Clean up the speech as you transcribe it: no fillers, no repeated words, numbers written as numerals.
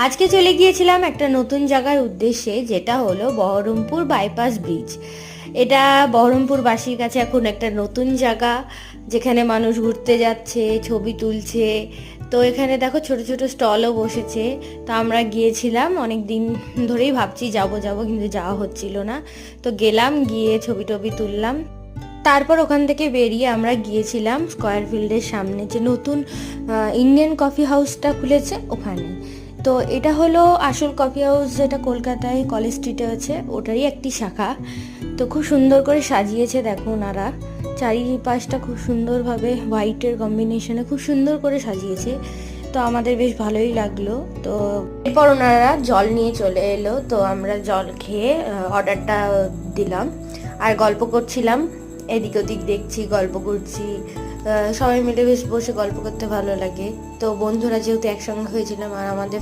আজকে চলে গিয়েছিলাম একটা নতুন জায়গার উদ্দেশ্যে, যেটা হলো বহরমপুর বাইপাস ব্রিজ। এটা বহরমপুরবাসীর কাছে এখন একটা নতুন জায়গা, যেখানে মানুষ ঘুরতে যাচ্ছে, ছবি তুলছে। তো এখানে দেখো ছোট ছোট স্টলও বসেছে। তো আমরা গিয়েছিলাম, অনেক দিন ধরেই ভাবছি যাব যাব, কিন্তু যাওয়া হচ্ছিল না। তো গেলাম, গিয়ে ছবি টবি তুললাম। তারপর ওখান থেকে বেরিয়ে আমরা গিয়েছিলাম স্কয়ার ফিল্ডের সামনে যে নতুন ইন্ডিয়ান কফি হাউসটা খুলেছে ওখানে। তো এটা হলো আসল কফি হাউস, যেটা কলকাতায় কলেজ স্ট্রিটে আছে, ওটারই একটি শাখা। তো খুব সুন্দর করে সাজিয়েছে দেখো ওনারা, চারিপাশটা খুব সুন্দরভাবে হোয়াইটের কম্বিনেশনে খুব সুন্দর করে সাজিয়েছে। তো আমাদের বেশ ভালোই লাগলো। তো এরপর ওনারা জল নিয়ে চলে এলো, তো আমরা জল খেয়ে অর্ডারটা দিলাম আর গল্প করছিলাম। এদিক ওদিক দেখছি, গল্প করছি। সবাই মিলে বেশ বসে গল্প করতে ভালো লাগে। তো বন্ধুরা যেহেতু একসঙ্গে হয়েছিলাম, আর আমাদের